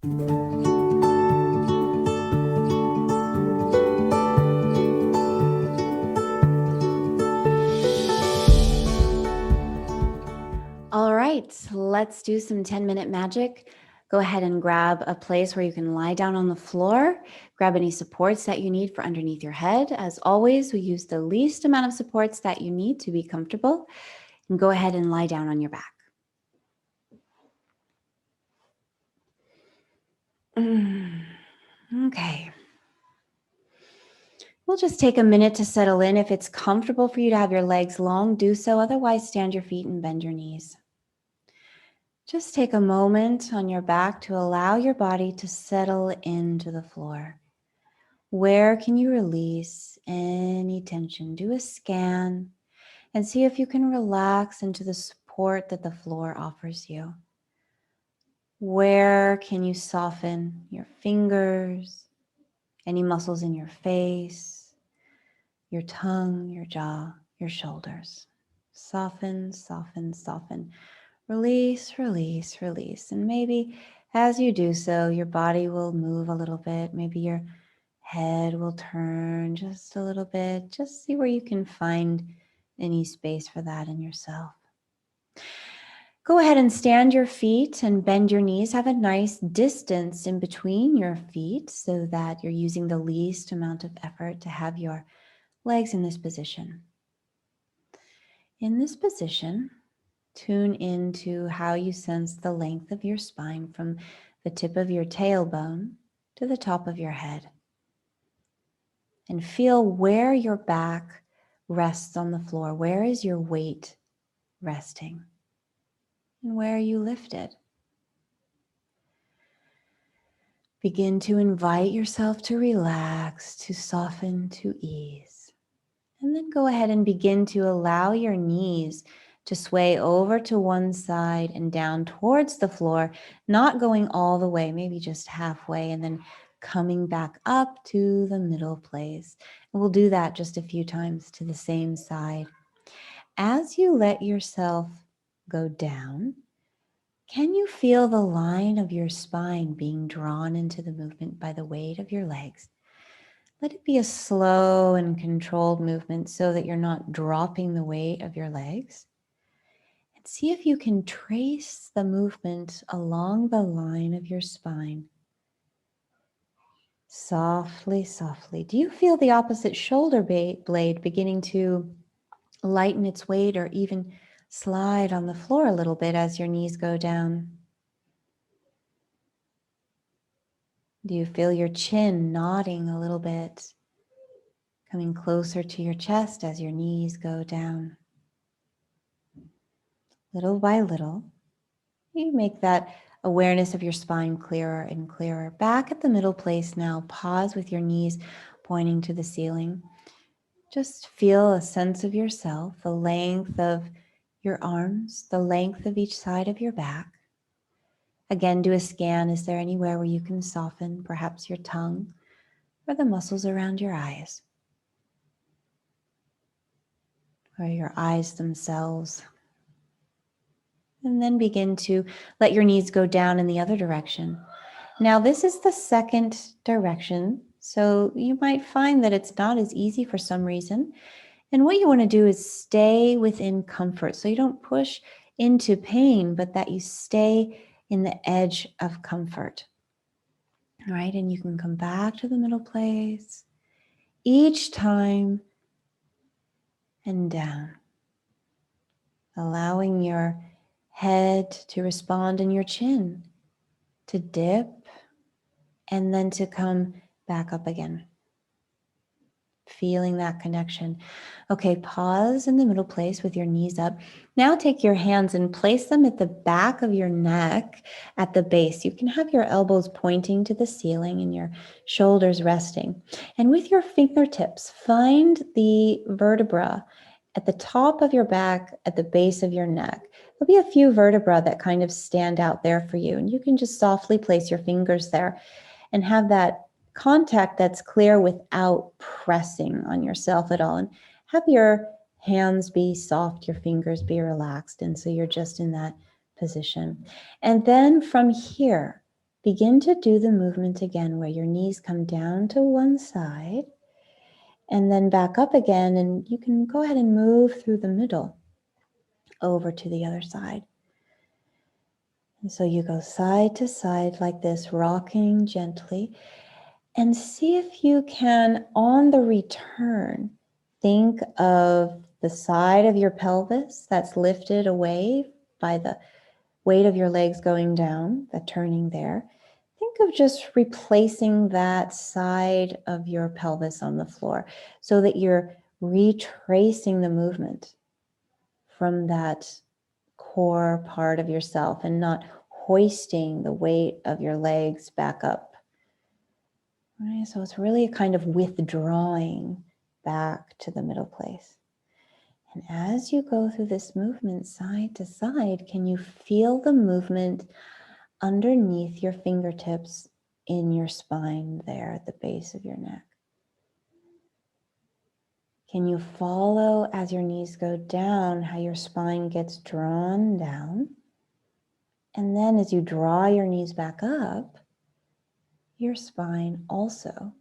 All right, let's do some 10-minute magic. Go ahead and grab a place where you can lie down on the floor. Grab any supports that you need for underneath your head. As always, we use the least amount of supports that you need to be comfortable. And go ahead and lie down on your back. Okay. We'll just take a minute to settle in. If it's comfortable for you to have your legs long, do so. Otherwise, stand your feet and bend your knees. Just take a moment on your back to allow your body to settle into the floor. Where can you release any tension? Do a scan and see if you can relax into the support that the floor offers you. Where can you soften your fingers, any muscles in your face, your tongue, your jaw, your shoulders? Soften, soften, soften. Release, release, release. And maybe as you do so, your body will move a little bit. Maybe your head will turn just a little bit. Just see where you can find any space for that in yourself. Go ahead and stand your feet and bend your knees. Have a nice distance in between your feet so that you're using the least amount of effort to have your legs in this position. In this position, tune into how you sense the length of your spine from the tip of your tailbone to the top of your head. And feel where your back rests on the floor. Where is your weight resting? And where are you lifted? Begin to invite yourself to relax, to soften, to ease. And then go ahead and begin to allow your knees to sway over to one side and down towards the floor, not going all the way, maybe just halfway, and then coming back up to the middle place. And we'll do that just a few times to the same side. As you let yourself go down, can you feel the line of your spine being drawn into the movement by the weight of your legs? Let it be a slow and controlled movement so that you're not dropping the weight of your legs. And see if you can trace the movement along the line of your spine. Softly, softly. Do you feel the opposite shoulder blade beginning to lighten its weight or even slide on the floor a little bit as your knees go down? Do you feel your chin nodding a little bit, coming closer to your chest as your knees go down? Little by little, you make that awareness of your spine clearer and clearer. Back at the middle place now, pause with your knees pointing to the ceiling. Just feel a sense of yourself, the length of your arms, the length of each side of your back. Again, do a scan. Is there anywhere where you can soften, perhaps your tongue or the muscles around your eyes? Or your eyes themselves? And then begin to let your knees go down in the other direction. Now, this is the second direction, so you might find that it's not as easy for some reason. And what you want to do is stay within comfort. So you don't push into pain, but that you stay in the edge of comfort. All right, and you can come back to the middle place each time and down, allowing your head to respond and your chin to dip and then to come back up again. Feeling that connection. Okay, pause in the middle place with your knees up. Now take your hands and place them at the back of your neck at the base. You can have your elbows pointing to the ceiling and your shoulders resting. And with your fingertips, find the vertebra at the top of your back at the base of your neck. There'll be a few vertebrae that kind of stand out there for you. And you can just softly place your fingers there and have that contact that's clear without pressing on yourself at all. And have your hands be soft, your fingers be relaxed. And so you're just in that position. And then from here, begin to do the movement again where your knees come down to one side and then back up again, and you can go ahead and move through the middle over to the other side. And so you go side to side like this, rocking gently, and see if you can, on the return, think of the side of your pelvis that's lifted away by the weight of your legs going down, the turning there. Think of just replacing that side of your pelvis on the floor so that you're retracing the movement from that core part of yourself and not hoisting the weight of your legs back up. Right? So it's really a kind of withdrawing back to the middle place. And as you go through this movement side to side, can you feel the movement underneath your fingertips in your spine there at the base of your neck? Can you follow as your knees go down how your spine gets drawn down? And then as you draw your knees back up, your spine also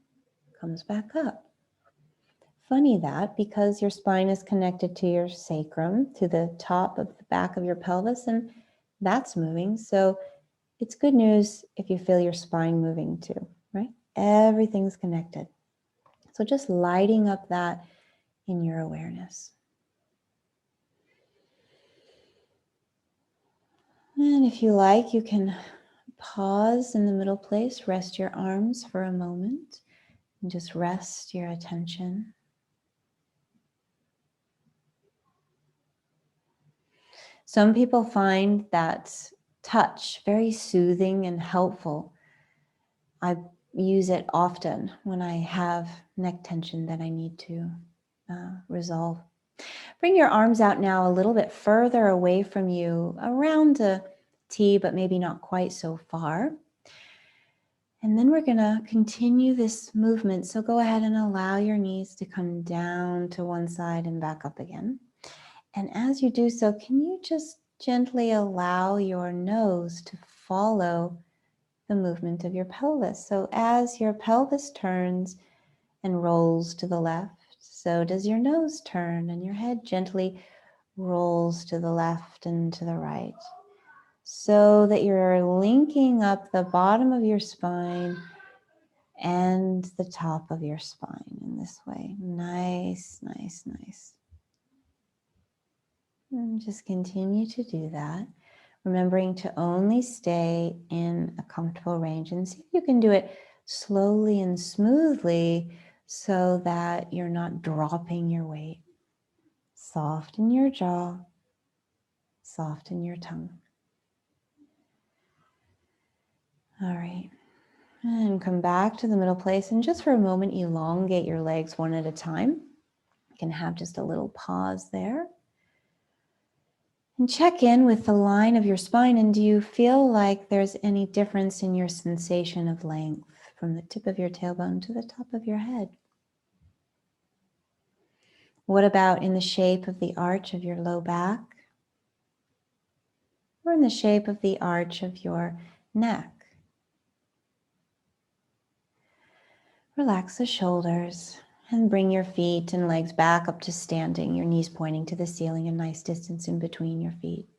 comes back up. Funny that, because your spine is connected to your sacrum, to the top of the back of your pelvis, and that's moving. So it's good news if you feel your spine moving too, right? Everything's connected. So just lighting up that in your awareness. And if you like, you can pause in the middle place, rest your arms for a moment, and just rest your attention. Some people find that touch very soothing and helpful. I use it often when I have neck tension that I need to resolve. Bring your arms out now a little bit further away from you, around a T, but maybe not quite so far. And then we're going to continue this movement. So go ahead and allow your knees to come down to one side and back up again. And as you do so, can you just gently allow your nose to follow the movement of your pelvis? So as your pelvis turns and rolls to the left, so does your nose turn, and your head gently rolls to the left and to the right, so that you're linking up the bottom of your spine and the top of your spine in this way. Nice, nice, nice. And just continue to do that, remembering to only stay in a comfortable range, and see if you can do it slowly and smoothly so that you're not dropping your weight. Soften your jaw, soften your tongue. All right. And come back to the middle place, and just for a moment, elongate your legs one at a time. You can have just a little pause there. And check in with the line of your spine, and do you feel like there's any difference in your sensation of length from the tip of your tailbone to the top of your head? What about in the shape of the arch of your low back? Or in the shape of the arch of your neck? Relax the shoulders and bring your feet and legs back up to standing, your knees pointing to the ceiling, a nice distance in between your feet.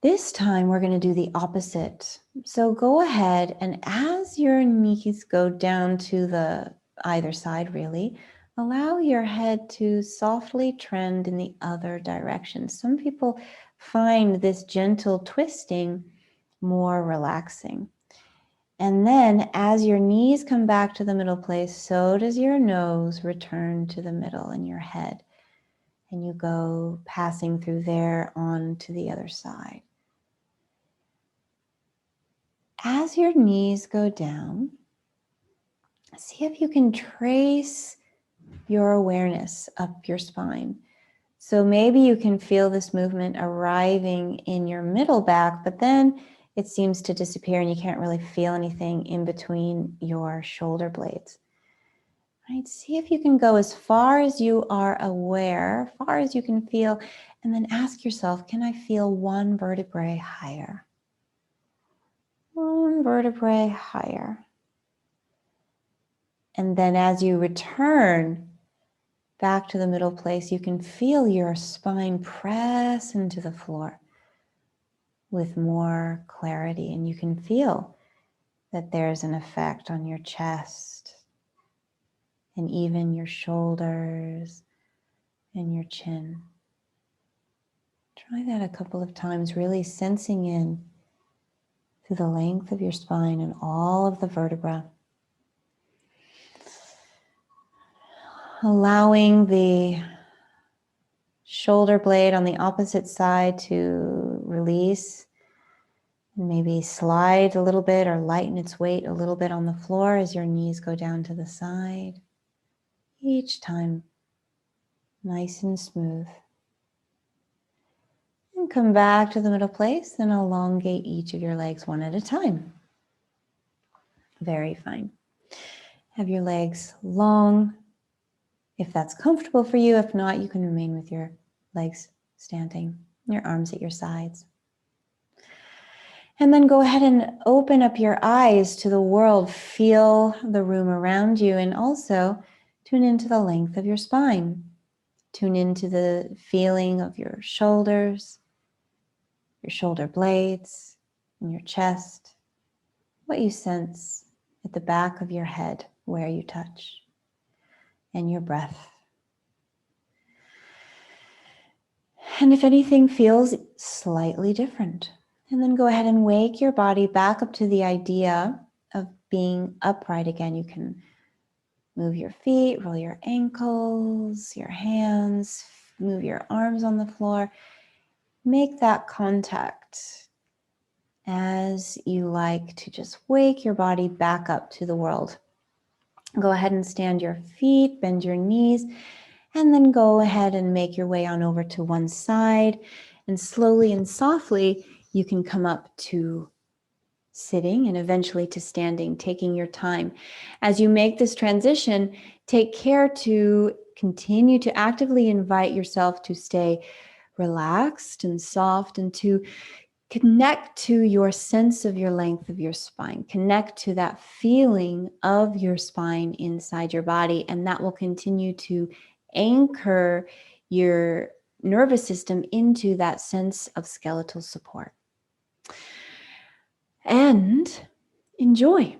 This time we're going to do the opposite. So go ahead, and as your knees go down to the either side, really, allow your head to softly trend in the other direction. Some people find this gentle twisting more relaxing. And then as your knees come back to the middle place, so does your nose return to the middle in your head. And you go passing through there on to the other side. As your knees go down, see if you can trace your awareness up your spine. So maybe you can feel this movement arriving in your middle back, but then it seems to disappear and you can't really feel anything in between your shoulder blades. Right? See if you can go as far as you are aware, far as you can feel, and then ask yourself, can I feel one vertebrae higher? one vertebrae higher. And then as you return back to the middle place, you can feel your spine press into the floor with more clarity. And you can feel that there's an effect on your chest and even your shoulders and your chin. Try that a couple of times, really sensing in through the length of your spine and all of the vertebrae. Allowing the shoulder blade on the opposite side to release. Maybe slide a little bit or lighten its weight a little bit on the floor as your knees go down to the side. Each time, nice and smooth. And come back to the middle place and elongate each of your legs one at a time. Very fine. Have your legs long, if that's comfortable for you. If not, you can remain with your legs standing, your arms at your sides. And then go ahead and open up your eyes to the world. Feel the room around you and also tune into the length of your spine. Tune into the feeling of your shoulders, your shoulder blades, and your chest. What you sense at the back of your head where you touch. And your breath. And if anything feels slightly different, and then go ahead and wake your body back up to the idea of being upright again. You can move your feet, roll your ankles, your hands, move your arms on the floor. Make that contact as you like to just wake your body back up to the world. Go ahead and stand your feet, bend your knees, and then go ahead and make your way on over to one side. And slowly and softly, you can come up to sitting and eventually to standing, taking your time. As you make this transition, take care to continue to actively invite yourself to stay relaxed and soft and to connect to your sense of your length of your spine. Connect to that feeling of your spine inside your body, and that will continue to anchor your nervous system into that sense of skeletal support. And enjoy.